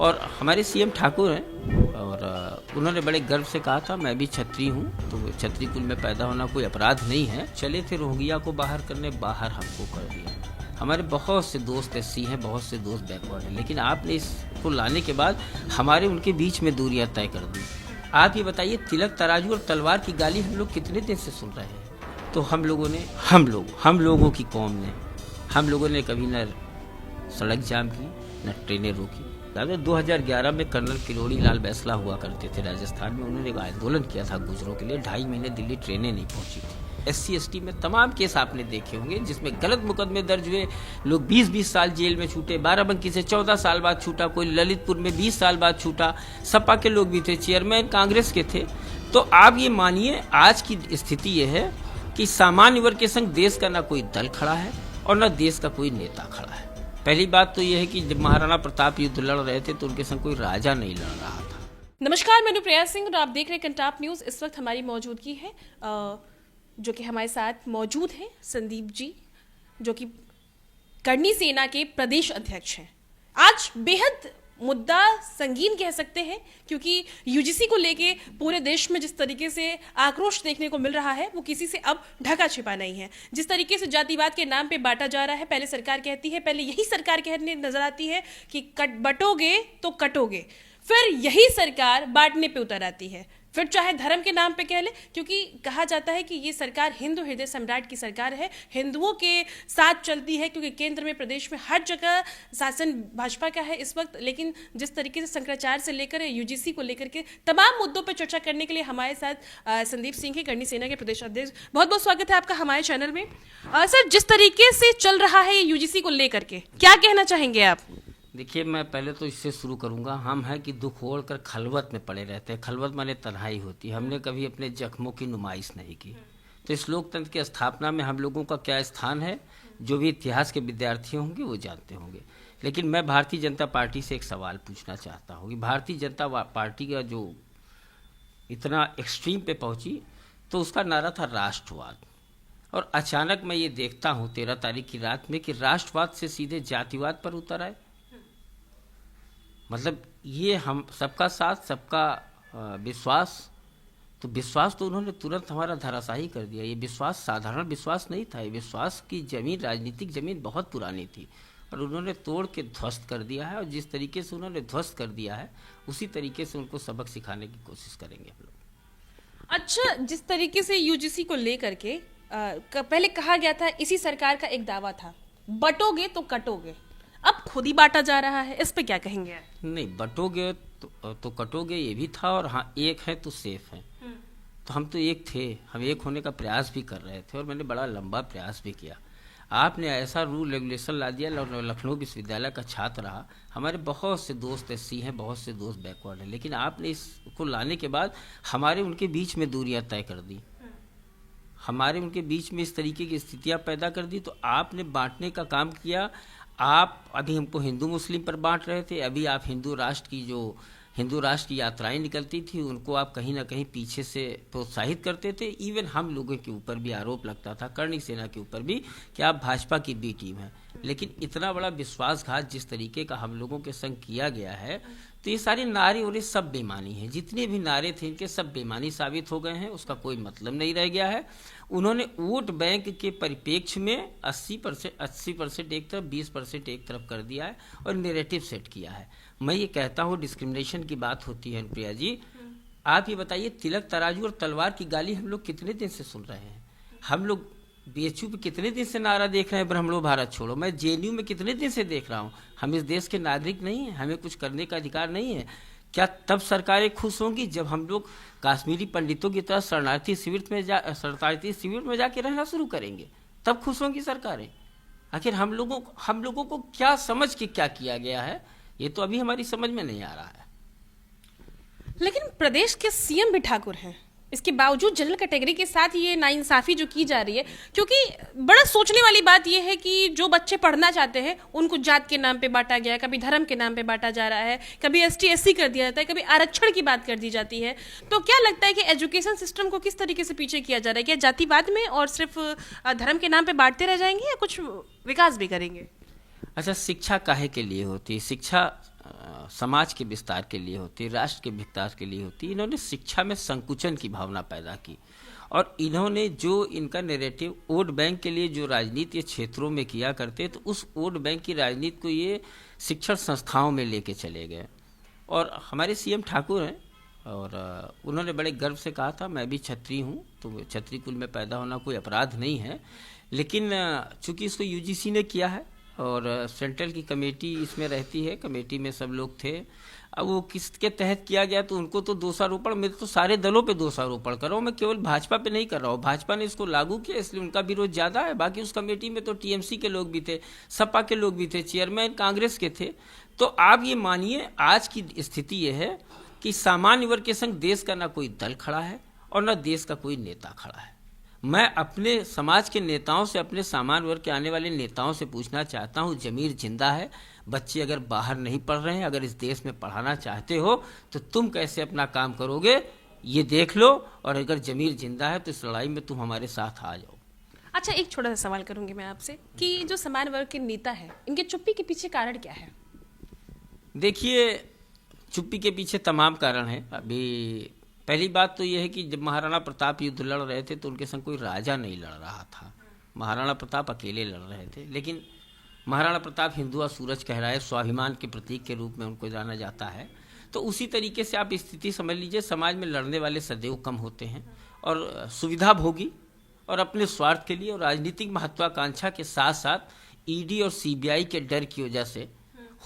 और हमारे सीएम ठाकुर हैं और उन्होंने बड़े गर्व से कहा था मैं भी छत्री हूँ, तो छत्री कुल में पैदा होना कोई अपराध नहीं है। चले थे रोहिंग्या को बाहर करने, बाहर हमको कर दिया। हमारे बहुत से दोस्त एससी हैं, बहुत से दोस्त बैकवर्ड हैं, लेकिन आपने इसको लाने के बाद हमारे उनके बीच में दूरियां तय कर दी। आप ये बताइए, तिलक तराजू और तलवार की गाली हम लोग कितने दिन से सुन रहे हैं? तो हम लोगों की कौम ने, हम लोगों ने कभी न सड़क जाम की, न ट्रेनें रोकी। 2011 में कर्नल किरोड़ी लाल बैसला हुआ करते थे राजस्थान में, उन्होंने एक आंदोलन किया था गुजरों के लिए। 2.5 महीने दिल्ली ट्रेनें नहीं पहुंची थी। SC ST में तमाम केस आपने देखे होंगे जिसमें गलत मुकदमे दर्ज हुए, लोग 20-20 साल जेल में छूटे। बाराबंकी से 14 साल बाद छूटा, कोई ललितपुर में 20 साल बाद छूटा। सपा के लोग भी थे, चेयरमैन कांग्रेस के थे। तो आप ये मानिए आज की स्थिति ये है कि सामान्य वर्ग के संग देश का ना कोई दल खड़ा है और न देश का कोई नेता खड़ा है। पहली बात तो यह है कि जब महाराणा प्रताप युद्ध लड़ रहे थे तो उनके संग कोई राजा नहीं लड़ रहा था। नमस्कार, मैं प्रिया सिंह और आप देख रहे हैं कंटाप न्यूज। इस वक्त हमारी मौजूदगी है जो कि हमारे साथ मौजूद हैं संदीप जी, जो कि करनी सेना के प्रदेश अध्यक्ष हैं। आज बेहद मुद्दा संगीन कह सकते हैं, क्योंकि यूजीसी को लेके पूरे देश में जिस तरीके से आक्रोश देखने को मिल रहा है वो किसी से अब ढका छिपा नहीं है। जिस तरीके से जातिवाद के नाम पे बांटा जा रहा है, पहले सरकार कहती है, पहले यही सरकार कहने नजर आती है कि बटोगे तो कटोगे, फिर यही सरकार बांटने पे उतर आती है, फिर चाहे धर्म के नाम पे कह ले, क्योंकि कहा जाता है कि ये सरकार हिंदू हृदय सम्राट की सरकार है, हिंदुओं के साथ चलती है, क्योंकि केंद्र में प्रदेश में हर जगह शासन भाजपा का है इस वक्त। लेकिन जिस तरीके से शंकराचार्य से लेकर यूजीसी को लेकर के तमाम मुद्दों पर चर्चा करने के लिए हमारे साथ संदीप सिंह है, करनी सेना के प्रदेश अध्यक्ष। बहुत बहुत स्वागत है आपका हमारे चैनल में। सर, जिस तरीके से चल रहा है यूजीसी को लेकर के क्या कहना चाहेंगे आप? देखिए, मैं पहले तो इससे शुरू करूंगा। हम हैं कि दुख ओढ़ कर खलवत में पड़े रहते हैं। खलवत माने तन्हाई होती है। हमने कभी अपने जख्मों की नुमाइश नहीं की। तो इस लोकतंत्र की स्थापना में हम लोगों का क्या स्थान है, जो भी इतिहास के विद्यार्थी होंगे वो जानते होंगे। लेकिन मैं भारतीय जनता पार्टी से एक सवाल पूछना चाहता हूँ कि भारतीय जनता पार्टी का जो इतना एक्सट्रीम पे पहुँची, तो उसका नारा था राष्ट्रवाद, और अचानक मैं ये देखता हूँ 13 तारीख की रात में कि राष्ट्रवाद से सीधे जातिवाद पर उतर आए। मतलब ये हम सबका साथ, सबका विश्वास, तो विश्वास तो उन्होंने तुरंत हमारा धराशायी कर दिया। ये विश्वास साधारण विश्वास नहीं था, ये विश्वास की जमीन, राजनीतिक जमीन बहुत पुरानी थी, और उन्होंने तोड़ के ध्वस्त कर दिया है। और जिस तरीके से उन्होंने ध्वस्त कर दिया है उसी तरीके से उनको सबक सिखाने की कोशिश करेंगे हम लोग। अच्छा, जिस तरीके से यूजीसी को लेकर के पहले कहा गया था, इसी सरकार का एक दावा था, बटोगे तो कटोगे, अब खुद ही बांटा जा रहा है, इस पे क्या कहेंगे? नहीं, बटोगे तो कटोगे ये भी था, और हाँ, एक है तो सेफ है। तो हम तो एक थे, हम एक होने का प्रयास भी कर रहे थे, और मैंने बड़ा लंबा प्रयास भी किया। आपने ऐसा रूल रेगुलेशन ला दिया, लखनऊ विश्वविद्यालय का छात्र रहा, हमारे बहुत से दोस्त एससी हैं, बहुत से दोस्त बैकवर्ड हैं, लेकिन आपने इसको लाने के बाद हमारे उनके बीच में दूरियां तय कर दी, हमारे उनके बीच में इस तरीके की स्थितियां पैदा कर दी। तो आपने बांटने का काम किया। आप अभी हमको हिंदू मुस्लिम पर बांट रहे थे, अभी आप हिंदू राष्ट्र की यात्राएं निकलती थी उनको आप कहीं ना कहीं पीछे से प्रोत्साहित करते थे। इवन हम लोगों के ऊपर भी आरोप लगता था, करणी सेना के ऊपर भी, कि आप भाजपा की बी टीम है। लेकिन इतना बड़ा विश्वासघात जिस तरीके का हम लोगों के संग किया गया है, तो ये सारे नारे और ये सब बेमानी है। जितने भी नारे थे इनके सब बेमानी साबित हो गए हैं, उसका कोई मतलब नहीं रह गया है। उन्होंने वोट बैंक के परिप्रेक्ष्य में 80% एक तरफ, 20% एक तरफ कर दिया है और नैरेटिव सेट किया है। मैं ये कहता हूँ, डिस्क्रिमिनेशन की बात होती है प्रिया जी, आप ये बताइए, तिलक तराजू और तलवार की गाली हम लोग कितने दिन से सुन रहे हैं? हम लोग बीएचयू पे कितने दिन से नारा देख रहे हैं, ब्रह्मणो भारत छोड़ो? मैं जेएनयू में कितने दिन से देख रहा हूँ। हम इस देश के नागरिक नहीं हैं, हमें कुछ करने का अधिकार नहीं है क्या? तब सरकारें खुश होंगी जब हम लोग काश्मीरी पंडितों की तरह शरणार्थी शिविर में जाके रहना शुरू करेंगे, तब खुश होंगी सरकारें। आखिर हम लोगों को क्या समझ के क्या किया गया है, ये तो अभी हमारी समझ में नहीं आ रहा है। लेकिन प्रदेश के सीएम भी ठाकुर हैं, इसके बावजूद जनरल कैटेगरी के साथ ये नाइंसाफी जो की जा रही है, क्योंकि बड़ा सोचने वाली बात यह है कि जो बच्चे पढ़ना चाहते हैं उनको जात के नाम पे बांटा गया है, कभी धर्म के नाम पे बांटा जा रहा है, कभी एसटी एससी कर दिया जाता है, कभी आरक्षण की बात कर दी जाती है। तो क्या लगता है कि एजुकेशन सिस्टम को किस तरीके से पीछे किया जा रहा है? क्या जातिवाद में और सिर्फ धर्म के नाम पे बांटते रह जाएंगे या कुछ विकास भी करेंगे? अच्छा, शिक्षा काहे के लिए होती है? शिक्षा समाज के विस्तार के लिए होती, राष्ट्र के विस्तार के लिए होती। इन्होंने शिक्षा में संकुचन की भावना पैदा की और इन्होंने जो इनका नैरेटिव वोट बैंक के लिए जो राजनीति क्षेत्रों में किया करते, तो उस वोट बैंक की राजनीति को ये शिक्षण संस्थाओं में लेके चले गए। और हमारे सीएम ठाकुर हैं और उन्होंने बड़े गर्व से कहा था, मैं भी क्षत्रिय हूँ, तो क्षत्रिय कुल में पैदा होना कोई अपराध नहीं है, लेकिन चूंकि इसको यूजीसी ने किया है और सेंट्रल की कमेटी इसमें रहती है, कमेटी में सब लोग थे, अब वो किसके तहत किया गया तो उनको तो दोषारोपण, मैं तो सारे दलों पे दोषारोपण कर रहा हूँ, मैं केवल भाजपा पे नहीं कर रहा हूँ। भाजपा ने इसको लागू किया इसलिए उनका विरोध ज़्यादा है, बाकी उस कमेटी में तो टीएमसी के लोग भी थे, सपा के लोग भी थे, चेयरमैन कांग्रेस के थे। तो आप ये मानिए आज की स्थिति ये है कि सामान्य वर्ग के संग देश का ना कोई दल खड़ा है और ना देश का कोई नेता खड़ा है। मैं अपने समाज के नेताओं से, अपने सामान्य वर्ग के आने वाले नेताओं से पूछना चाहता हूँ, जमीर जिंदा है, बच्चे अगर बाहर नहीं पढ़ रहे हैं, अगर इस देश में पढ़ाना चाहते हो तो तुम कैसे अपना काम करोगे ये देख लो, और अगर जमीर जिंदा है तो इस लड़ाई में तुम हमारे साथ आ जाओ। अच्छा, एक छोटा सा सवाल करूंगी मैं आपसे कि जो सामान्य वर्ग के नेता है, इनके चुप्पी के पीछे कारण क्या है? देखिए, चुप्पी के पीछे तमाम कारण है। अभी पहली बात तो यह है कि जब महाराणा प्रताप युद्ध लड़ रहे थे तो उनके संग कोई राजा नहीं लड़ रहा था, महाराणा प्रताप अकेले लड़ रहे थे। लेकिन महाराणा प्रताप हिंदुआ सूरज कहलाए, स्वाभिमान के प्रतीक के रूप में उनको जाना जाता है। तो उसी तरीके से आप स्थिति समझ लीजिए, समाज में लड़ने वाले सदैव कम होते हैं और सुविधा भोगी और अपने स्वार्थ के लिए और राजनीतिक महत्वाकांक्षा के साथ साथ ईडी और सीबीआई के डर की वजह से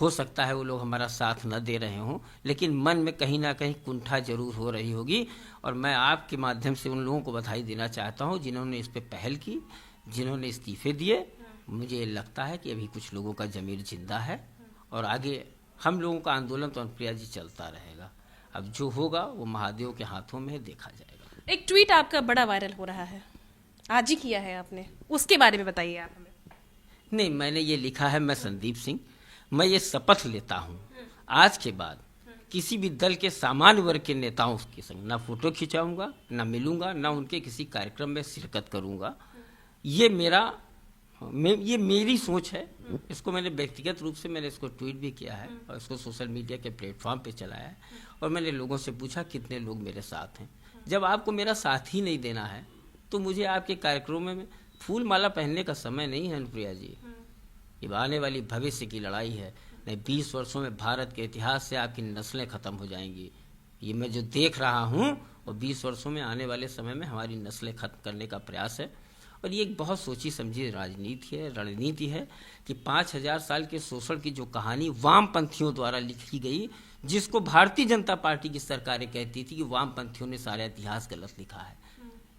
हो सकता है वो लोग हमारा साथ न दे रहे हों, लेकिन मन में कहीं ना कहीं कुंठा जरूर हो रही होगी। और मैं आपके माध्यम से उन लोगों को बधाई देना चाहता हूं जिन्होंने इस पे पहल की, जिन्होंने इस्तीफे दिए। मुझे लगता है कि अभी कुछ लोगों का जमीर जिंदा है और आगे हम लोगों का आंदोलन तो अनुप्रिया जी चलता रहेगा। अब जो होगा वो महादेव के हाथों में देखा जाएगा। एक ट्वीट आपका बड़ा वायरल हो रहा है, आज ही किया है आपने, उसके बारे में बताइए आप हमें। नहीं, मैंने ये लिखा है, मैं संदीप सिंह, मैं ये शपथ लेता हूँ आज के बाद किसी भी दल के सामान्य वर्ग के नेताओं के संग ना फोटो खिंचाऊंगा, ना मिलूंगा, ना उनके किसी कार्यक्रम में शिरकत करूंगा। ये मेरी सोच है। इसको मैंने व्यक्तिगत रूप से मैंने इसको ट्वीट भी किया है और इसको सोशल मीडिया के प्लेटफॉर्म पे चलाया है और मैंने लोगों से पूछा कितने लोग मेरे साथ हैं। जब आपको मेरा साथ ही नहीं देना है तो मुझे आपके कार्यक्रमों में फूल माला पहनने का समय नहीं है अनुप्रिया जी। ये आने वाली भविष्य की लड़ाई है। नहीं, 20 वर्षों में भारत के इतिहास से आपकी नस्लें खत्म हो जाएंगी। ये मैं जो देख रहा हूँ और 20 वर्षों में आने वाले समय में हमारी नस्लें खत्म करने का प्रयास है। और ये एक बहुत सोची समझी राजनीति है, रणनीति है कि 5000 साल के शोषण की जो कहानी वामपंथियों द्वारा लिखी गई, जिसको भारतीय जनता पार्टी की सरकारें कहती थी कि वामपंथियों ने सारा इतिहास गलत लिखा है,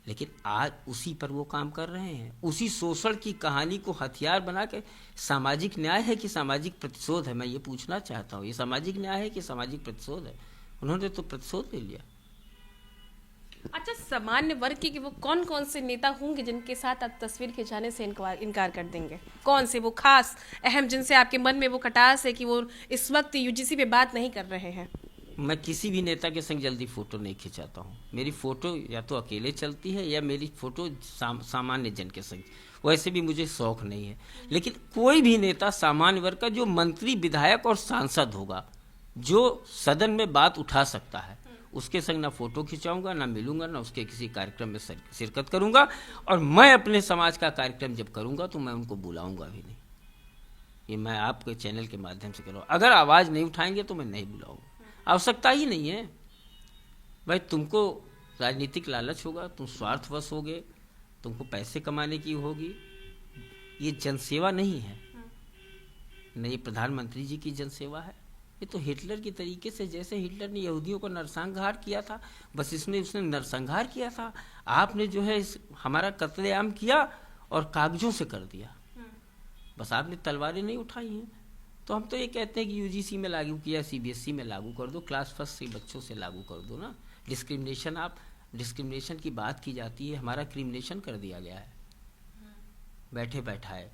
लेकिन आज उसी पर वो काम कर रहे हैं। उसी शोषण की कहानी को हथियार बना के सामाजिक न्याय है कि सामाजिक प्रतिशोध है, मैं ये पूछना चाहता हूँ। ये सामाजिक न्याय है कि सामाजिक प्रतिशोध है? उन्होंने तो प्रतिशोध ले लिया। अच्छा, सामान्य वर्ग के वो कौन कौन से नेता होंगे जिनके साथ आप तस्वीर खिंचाने से इनकार कर देंगे? कौन से वो खास अहम जिनसे आपके मन में वो खटास है कि वो इस वक्त यूजीसी पे बात नहीं कर रहे हैं? मैं किसी भी नेता के संग जल्दी फोटो नहीं खिंचाता हूँ। मेरी फोटो या तो अकेले चलती है या मेरी फोटो सामान्य जन के संग, वैसे भी मुझे शौक नहीं है। लेकिन कोई भी नेता सामान्य वर्ग का जो मंत्री, विधायक और सांसद होगा, जो सदन में बात उठा सकता है, उसके संग ना फोटो खिंचाऊंगा, ना मिलूंगा, ना उसके किसी कार्यक्रम में शिरकत करूंगा। और मैं अपने समाज का कार्यक्रम जब करूंगा तो मैं उनको बुलाऊंगा भी नहीं। ये मैं आपके चैनल के माध्यम से करूँगा। अगर आवाज नहीं उठाएंगे तो मैं नहीं बुलाऊंगा, आवश्यकता ही नहीं है। भाई, तुमको राजनीतिक लालच होगा, तुम स्वार्थवश होगे, तुमको पैसे कमाने की होगी। ये जनसेवा नहीं है, नहीं ये प्रधानमंत्री जी की जनसेवा है। ये तो हिटलर की तरीके से, जैसे हिटलर ने यहूदियों को नरसंहार किया था, बस उसने नरसंहार किया था। आपने जो है हमारा कत्लेआम किया और कागजों से कर दिया, बस आपने तलवारें नहीं उठाई हैं। तो हम तो ये कहते हैं कि यूजीसी में लागू किया, सीबीएसई में लागू कर दो, क्लास फर्स्ट के बच्चों से लागू कर दो ना। डिस्क्रिमिनेशन की बात की जाती है, हमारा क्रिमिनेशन कर दिया गया है बैठे बैठाए।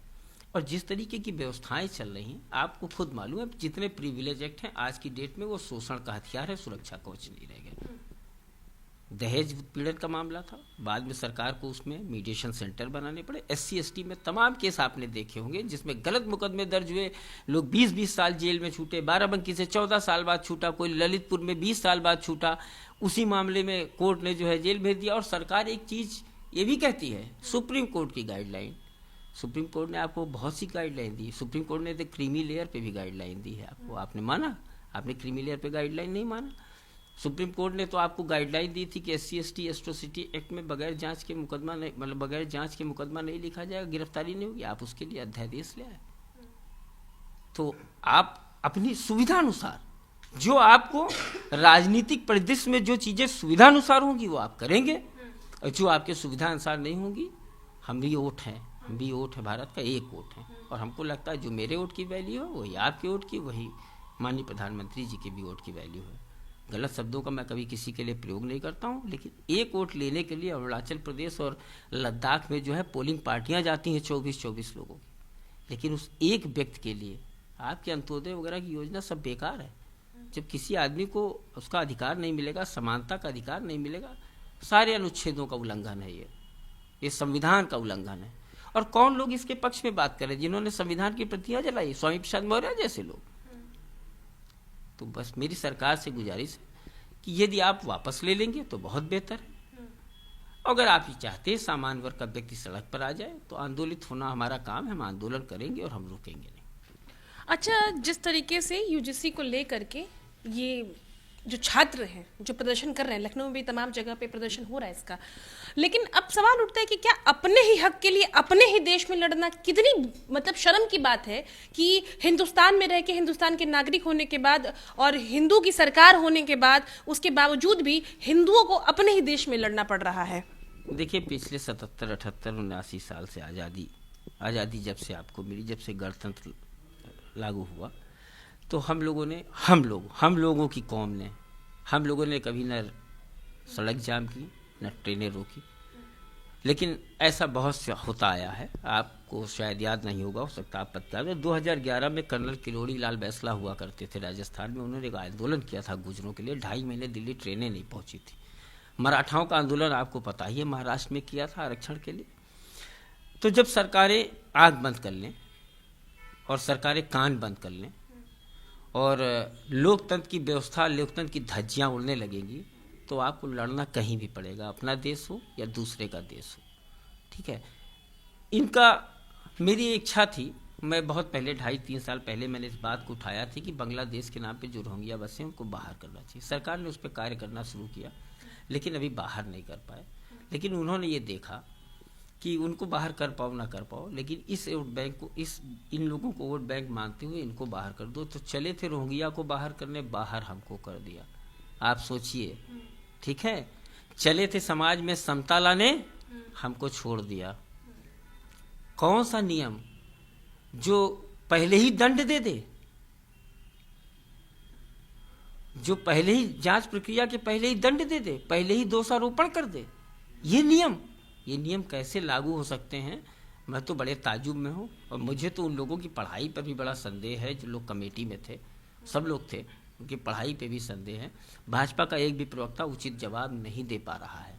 और जिस तरीके की व्यवस्थाएं चल रही हैं, आपको खुद मालूम है, जितने प्रिविलेज एक्ट हैं आज की डेट में वो शोषण का हथियार है, सुरक्षा कवच नहीं रह गया। दहेज उत्पीड़न का मामला था, बाद में सरकार को उसमें मीडिएशन सेंटर बनाने पड़े। SC ST में तमाम केस आपने देखे होंगे जिसमें गलत मुकदमे दर्ज हुए, लोग 20-20 साल जेल में छूटे, बाराबंकी से 14 साल बाद छूटा, कोई ललितपुर में 20 साल बाद छूटा, उसी मामले में कोर्ट ने जो है जेल भेज दिया। और सरकार एक चीज़ ये भी कहती है, सुप्रीम कोर्ट की गाइडलाइन, सुप्रीम कोर्ट ने आपको बहुत सी गाइडलाइन दी, सुप्रीम कोर्ट ने तो क्रीमी लेयर पे भी गाइडलाइन दी है आपको, आपने माना? आपने क्रीमी लेयर पे गाइडलाइन नहीं माना। सुप्रीम कोर्ट ने तो आपको गाइडलाइन दी थी कि SC ST एट्रोसिटी एक्ट में बगैर जांच के मुकदमा नहीं, मतलब बगैर जांच के मुकदमा नहीं लिखा जाएगा, गिरफ्तारी नहीं होगी, आप उसके लिए अध्यादेश ले आए। तो आप अपनी सुविधा अनुसार, जो आपको राजनीतिक परिदृश्य में जो चीज़ें सुविधा अनुसार होंगी वो आप करेंगे, और जो आपके सुविधा अनुसार नहीं होंगी, हम भी वोट हैं, हम भी वोट है, भारत का एक वोट है, और हमको लगता है जो मेरे वोट की वैल्यू है वही आपके वोट की, वही माननीय प्रधानमंत्री जी के भी वोट की वैल्यू है। गलत शब्दों का मैं कभी किसी के लिए प्रयोग नहीं करता हूँ, लेकिन एक वोट लेने के लिए अरुणाचल प्रदेश और लद्दाख में जो है पोलिंग पार्टियाँ जाती हैं 24-24 लोगों की, लेकिन उस एक व्यक्ति के लिए आपके अंत्योदय वगैरह की योजना सब बेकार है। जब किसी आदमी को उसका अधिकार नहीं मिलेगा, समानता का अधिकार नहीं मिलेगा, सारे अनुच्छेदों का उल्लंघन है, ये संविधान का उल्लंघन है। और कौन लोग इसके पक्ष में बात करें जिन्होंने संविधान की प्रतियां जलाई, स्वामी प्रसाद मौर्य जैसे लोग। तो बस मेरी सरकार से गुजारिश है कि यदि आप वापस ले लेंगे तो बहुत बेहतर है, अगर आप ये चाहते हैं सामान्य वर्ग का व्यक्ति सड़क पर आ जाए तो आंदोलित होना हमारा काम है, हम आंदोलन करेंगे और हम रुकेंगे नहीं। अच्छा, जिस तरीके से UGC को लेकर के ये जो छात्र हैं जो प्रदर्शन कर रहे हैं, लखनऊ में भी तमाम जगह पे प्रदर्शन हो रहा है इसका, लेकिन अब सवाल उठता है कि क्या अपने ही हक के लिए अपने ही देश में लड़ना कितनी मतलब शर्म की बात है कि हिंदुस्तान में रह के, हिंदुस्तान के नागरिक होने के बाद और हिंदू की सरकार होने के बाद, उसके बावजूद भी हिंदुओं को अपने ही देश में लड़ना पड़ रहा है। देखिए, पिछले 77, 78, 79 साल से आज़ादी जब से आपको मिली, जब से गणतंत्र लागू हुआ, तो हम लोगों की कौम ने, हम लोगों ने कभी न सड़क जाम की, न ट्रेनें रोकी, लेकिन ऐसा बहुत से होता आया है। आपको शायद याद नहीं होगा, हो सकता आप पता है, 2011 में कर्नल किरोड़ी लाल बैसला हुआ करते थे राजस्थान में, उन्होंने एक आंदोलन किया था गुजरों के लिए, 2.5 महीने दिल्ली ट्रेनें नहीं पहुंची थी। मराठाओं का आंदोलन आपको पता ही है, महाराष्ट्र में किया था आरक्षण के लिए। तो जब सरकारें आँख बंद कर लें और सरकारें कान बंद कर लें और लोकतंत्र की व्यवस्था, लोकतंत्र की धज्जियाँ उड़ने लगेंगी, तो आपको लड़ना कहीं भी पड़ेगा, अपना देश हो या दूसरे का देश हो, ठीक है। इनका, मेरी इच्छा थी, मैं बहुत पहले 2.5-3 साल पहले मैंने इस बात को उठाया थी कि बांग्लादेश के नाम पे जो रोहिंग्या बसे हैं उनको बाहर करना चाहिए। सरकार ने उस पर कार्य करना शुरू किया, लेकिन अभी बाहर नहीं कर पाए। लेकिन उन्होंने ये देखा कि उनको बाहर कर पाओ ना कर पाओ, लेकिन इस वोट बैंक को, इन लोगों को वोट बैंक मानते हुए इनको बाहर कर दो। तो चले थे रोहिंग्या को बाहर करने, बाहर हमको कर दिया। आप सोचिए, ठीक है, चले थे समाज में समता लाने, हमको छोड़ दिया। कौन सा नियम जो पहले ही दंड दे दे, जो पहले ही जांच प्रक्रिया के पहले ही दंड दे दे, पहले ही दोषारोपण कर दे, ये नियम कैसे लागू हो सकते हैं? मैं तो बड़े ताजुब में हूँ। और मुझे तो उन लोगों की पढ़ाई पर भी बड़ा संदेह है जो लोग कमेटी में थे, सब लोग थे, उनकी पढ़ाई पे भी संदेह है। भाजपा का एक भी प्रवक्ता उचित जवाब नहीं दे पा रहा है,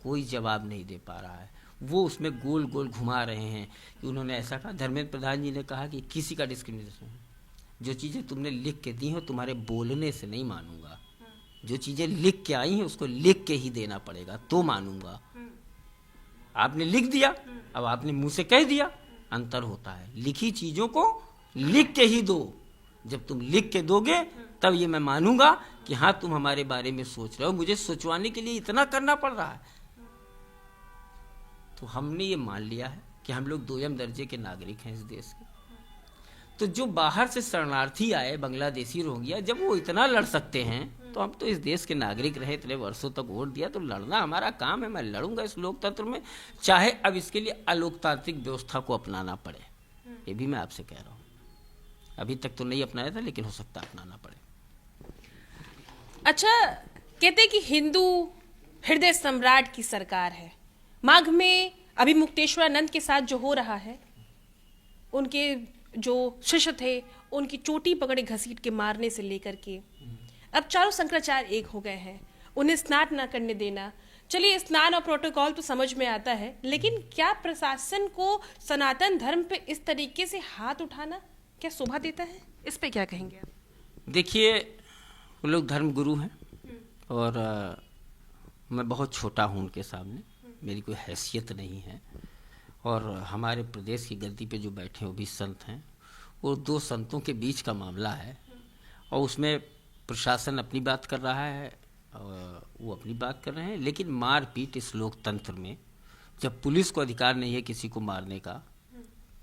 कोई जवाब नहीं दे पा रहा है। वो उसमें गोल गोल घुमा रहे हैं कि उन्होंने ऐसा कहा। धर्मेंद्र प्रधान जी ने कहा कि किसी का डिस्क्रिमिनेशन, जो चीज़ें तुमने लिख के दी हो तुम्हारे बोलने से नहीं मानूंगा, जो चीज़ें लिख के आई हैं उसको लिख के ही देना पड़ेगा तो मानूंगा। आपने लिख दिया, अब आपने मुंह से कह दिया, अंतर होता है। लिखी चीजों को लिख के ही दो, जब तुम लिख के दोगे तब ये मैं मानूंगा कि हाँ तुम हमारे बारे में सोच रहे हो। मुझे सोचवाने के लिए इतना करना पड़ रहा है। तो हमने ये मान लिया है कि हम लोग 2ym दर्जे के नागरिक हैं इस देश के। तो जो बाहर से शरणार्थी आए, बांग्लादेशी रोहिंग्या, जब वो इतना लड़ सकते हैं तो हम तो इस देश के नागरिक रहे, इतने वर्षों तक वोट दिया, तो लड़ना हमारा काम है। मैं लड़ूंगा इस लोकतंत्र में, चाहे अब इसके लिए अलोकतांत्रिक व्यवस्था को अपनाना पड़े। ये भी मैं आपसे कह रहा हूँ, अभी तक तो नहीं अपनाया था, लेकिन हो सकता है अपनाना पड़े। अच्छा, कहते कि हिंदू हृदय सम्राट की सरकार है। माघ में अभी मुक्तेश्वरानंद के साथ जो हो रहा है, उनके जो शिष्य थे उनकी चोटी पकड़े घसीट के मारने से लेकर के अब चारों शंकराचार्य एक हो गए हैं। उन्हें स्नान ना करने देना। चलिए, स्नान और प्रोटोकॉल तो समझ में आता है, लेकिन क्या प्रशासन को सनातन धर्म पे इस तरीके से हाथ उठाना क्या शोभा देता है? इस पे क्या कहेंगे आप? देखिए, वो लोग धर्म गुरु हैं और मैं बहुत छोटा हूँ उनके सामने, मेरी कोई हैसियत नहीं है। और हमारे प्रदेश की गद्दी पे जो बैठे वो भी संत हैं, वो दो संतों के बीच का मामला है और उसमें प्रशासन अपनी बात कर रहा है और वो अपनी बात कर रहे हैं। लेकिन मारपीट इस लोकतंत्र में, जब पुलिस को अधिकार नहीं है किसी को मारने का,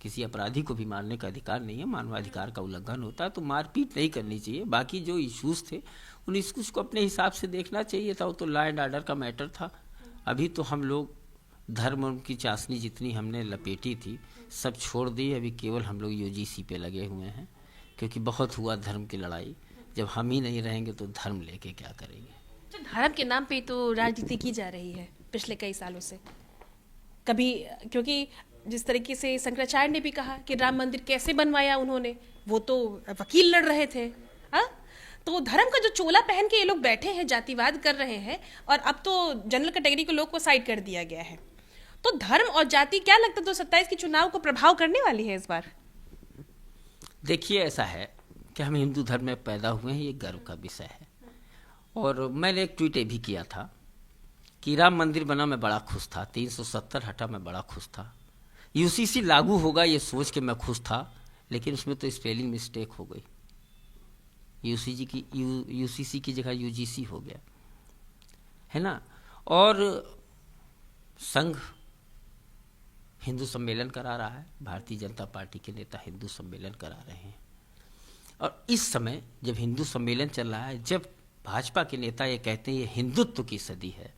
किसी अपराधी को भी मारने का अधिकार नहीं है, मानवाधिकार का उल्लंघन होता है, तो मारपीट नहीं करनी चाहिए। बाकी जो इश्यूज थे उन इश्यूज को अपने हिसाब से देखना चाहिए था, वो तो लॉ एंड ऑर्डर का मैटर था। अभी तो हम लोग धर्म की चाशनी जितनी हमने लपेटी थी सब छोड़ दी, अभी केवल हम लोग यूजीसी पे लगे हुए हैं, क्योंकि बहुत हुआ धर्म की लड़ाई। जब हम ही नहीं रहेंगे तो धर्म लेके क्या करेंगे? तो धर्म के नाम पे तो राजनीति की जा रही है पिछले कई सालों से। कभी, क्योंकि जिस तरीके से शंकराचार्य ने भी कहा कि राम मंदिर कैसे बनवाया उन्होंने, वो तो वकील लड़ रहे थे। हाँ, तो धर्म का जो चोला पहन के ये लोग बैठे हैं, जातिवाद कर रहे हैं, और अब तो जनरल कैटेगरी के लोग को साइड कर दिया गया है। तो धर्म और जाति क्या लगता है 2027 के चुनाव को प्रभाव करने वाली है इस बार? देखिए, ऐसा है कि हम हिंदू धर्म में पैदा हुए हैं, ये गर्व का विषय है। और मैंने एक ट्वीट भी किया था कि राम मंदिर बना मैं बड़ा खुश था, 370 हटा मैं बड़ा खुश था, यूसीसी लागू होगा ये सोच के मैं खुश था, लेकिन उसमें तो स्पेलिंग मिस्टेक हो गई, यूसीसी की जगह यूजीसी हो गया, है ना। और संघ हिंदू सम्मेलन करा रहा है, भारतीय जनता पार्टी के नेता हिंदू सम्मेलन करा रहे हैं, और इस समय जब हिंदू सम्मेलन चल रहा है, जब भाजपा के नेता ये कहते हैं ये हिंदुत्व की सदी है,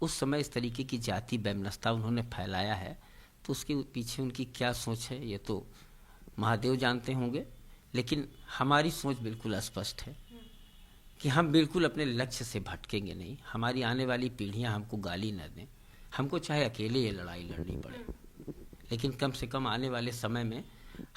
उस समय इस तरीके की जाति वैमनस्यता उन्होंने फैलाया है, तो उसके पीछे उनकी क्या सोच है ये तो महादेव जानते होंगे। लेकिन हमारी सोच बिल्कुल स्पष्ट है कि हम बिल्कुल अपने लक्ष्य से भटकेंगे नहीं। हमारी आने वाली पीढ़ियां हमको गाली न दें, हमको चाहे अकेले ये लड़ाई लड़नी पड़े, लेकिन कम से कम आने वाले समय में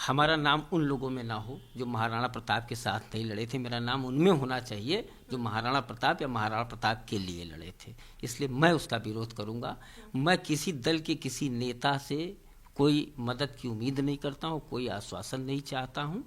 हमारा नाम उन लोगों में ना हो जो महाराणा प्रताप के साथ नहीं लड़े थे। मेरा नाम उनमें होना चाहिए जो महाराणा प्रताप या महाराणा प्रताप के लिए लड़े थे। इसलिए मैं उसका विरोध करूंगा। मैं किसी दल के किसी नेता से कोई मदद की उम्मीद नहीं करता हूं, कोई आश्वासन नहीं चाहता हूं।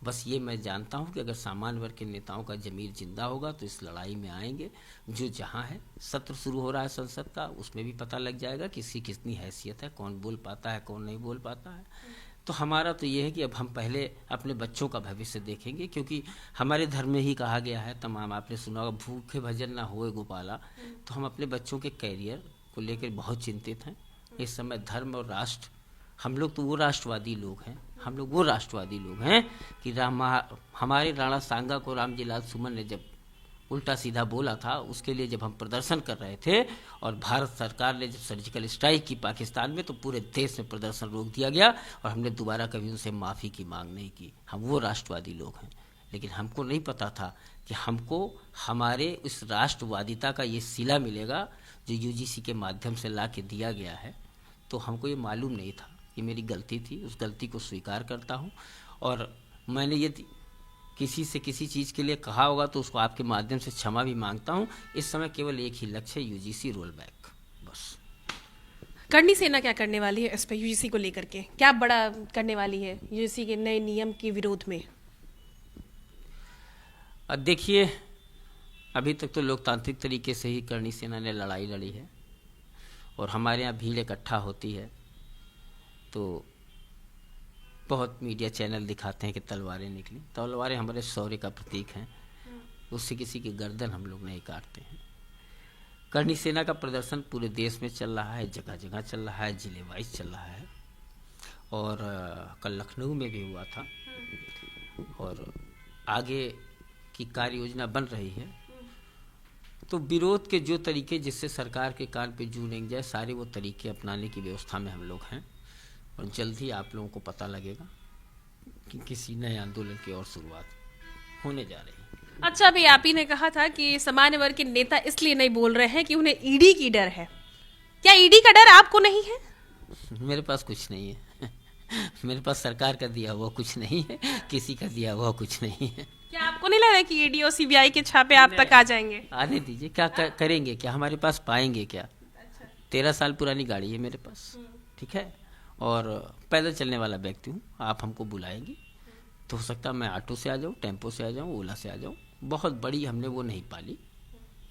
बस ये मैं जानता हूं कि अगर सामान्य वर्ग के नेताओं का जमीर जिंदा होगा तो इस लड़ाई में आएंगे। जो जहां है, सत्र शुरू हो रहा है संसद का, उसमें भी पता लग जाएगा किसकी कितनी हैसियत है, कौन बोल पाता है कौन नहीं बोल पाता है। तो हमारा तो ये है कि अब हम पहले अपने बच्चों का भविष्य देखेंगे, क्योंकि हमारे धर्म में ही कहा गया है, तमाम आपने सुना होगा, भूखे भजन ना होए गोपाला। तो हम अपने बच्चों के कैरियर को लेकर बहुत चिंतित हैं। इस समय धर्म और राष्ट्र, हम लोग तो वो राष्ट्रवादी लोग हैं, हम लोग वो राष्ट्रवादी लोग हैं कि हमारे राणा सांगा को रामजी लाल सुमन ने जब उल्टा सीधा बोला था, उसके लिए जब हम प्रदर्शन कर रहे थे और भारत सरकार ने जब सर्जिकल स्ट्राइक की पाकिस्तान में, तो पूरे देश में प्रदर्शन रोक दिया गया और हमने दोबारा कभी उनसे माफ़ी की मांग नहीं की। हम वो राष्ट्रवादी लोग हैं। लेकिन हमको नहीं पता था कि हमको हमारे इस राष्ट्रवादिता का ये सिला मिलेगा जो यूजीसी के माध्यम से ला के दिया गया है। तो हमको ये मालूम नहीं था, ये मेरी गलती थी, उस गलती को स्वीकार करता हूँ। और मैंने ये किसी से किसी चीज़ के लिए कहा होगा तो उसको आपके माध्यम से क्षमा भी मांगता हूँ। इस समय केवल एक ही लक्ष्य है, यूजीसी रोल बैक, बस। करनी सेना क्या करने वाली है इस पर, यूजीसी को लेकर के क्या बड़ा करने वाली है यूजीसी के नए नियम के विरोध में? अब देखिए, अभी तक तो लोकतांत्रिक तरीके से ही करनी सेना ने लड़ाई लड़ी है और हमारे यहाँ भीड़ इकट्ठा होती है तो बहुत मीडिया चैनल दिखाते हैं कि तलवारें निकली। तलवारें हमारे शौर्य का प्रतीक हैं, उससे किसी की गर्दन हम लोग नहीं काटते हैं। करनी सेना का प्रदर्शन पूरे देश में चल रहा है, जगह जगह चल रहा है, जिले वाइज चल रहा है। और कल लखनऊ में भी हुआ था और आगे की कार्य योजना बन रही है। तो विरोध के जो तरीके जिससे सरकार के कान पे जू नहीं जाए, सारे वो तरीके अपनाने की व्यवस्था में हम लोग हैं और जल्द ही आप लोगों को पता लगेगा कि किसी नए आंदोलन की और शुरुआत होने जा रही है। अच्छा, अभी आप ही ने कहा था कि सामान्य वर्ग के नेता इसलिए नहीं बोल रहे हैं कि उन्हें ईडी की डर है। क्या ईडी का डर आपको नहीं है? मेरे पास कुछ नहीं है। मेरे पास सरकार का दिया हुआ कुछ नहीं है, किसी का दिया हुआ कुछ नहीं है। क्या आपको आपको नहीं लग रहा कि ईडी और सीबीआई के छापे आप तक आ जाएंगे? आने दीजिए, क्या करेंगे, क्या हमारे पास पाएंगे क्या? 13 साल पुरानी गाड़ी है मेरे पास, ठीक है, और पैदल चलने वाला व्यक्ति हूँ। आप हमको बुलाएंगे तो हो सकता है मैं ऑटो से आ जाऊँ, टेम्पो से आ जाऊँ, ओला से आ जाऊँ। बहुत बड़ी हमने वो नहीं पाली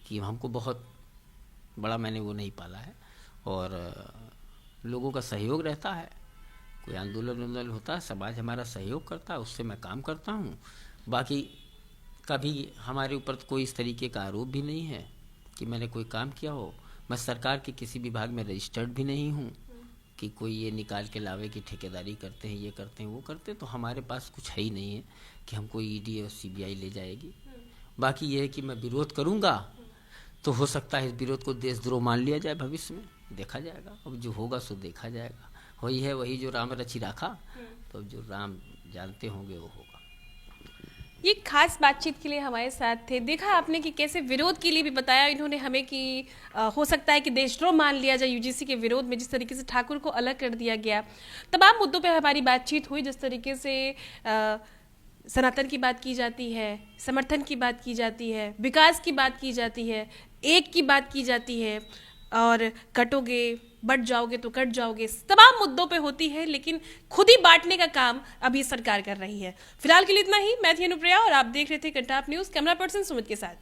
कि हमको बहुत बड़ा मैंने वो नहीं पाला है। और लोगों का सहयोग रहता है, कोई आंदोलन होता है, समाज हमारा सहयोग करता है, उससे मैं काम करता हूँ। बाकी कभी हमारे ऊपर कोई इस तरीके का आरोप भी नहीं है कि मैंने कोई काम किया हो। मैं सरकार के किसी विभाग में रजिस्टर्ड भी नहीं हूँ कि कोई ये निकाल के लावे कि ठेकेदारी करते हैं, ये करते हैं, वो करते हैं। तो हमारे पास कुछ है ही नहीं है कि हमको ईडी और सीबीआई ले जाएगी। बाकी ये है कि मैं विरोध करूँगा तो हो सकता है इस विरोध को देशद्रोह मान लिया जाए, भविष्य में देखा जाएगा। अब जो होगा सो देखा जाएगा। वही है, वही जो राम रचि राखा, तो जो राम जानते होंगे वो होगा। ये खास बातचीत के लिए हमारे साथ थे। देखा आपने कि कैसे विरोध के लिए भी बताया इन्होंने हमें कि हो सकता है कि देशद्रोह मान लिया जाए यूजीसी के विरोध में, जिस तरीके से ठाकुर को अलग कर दिया गया। तमाम मुद्दों पे हमारी बातचीत हुई, जिस तरीके से सनातन की बात की जाती है, समर्थन की बात की जाती है, विकास की बात की जाती है, एक की बात की जाती है, और कटोगे बढ़ जाओगे तो कट जाओगे, तमाम मुद्दों पे होती है, लेकिन खुद ही बांटने का काम अभी सरकार कर रही है। फिलहाल के लिए इतना ही। मैं थी अनुप्रिया और आप देख रहे थे Kantap news, camera person Sumit के साथ।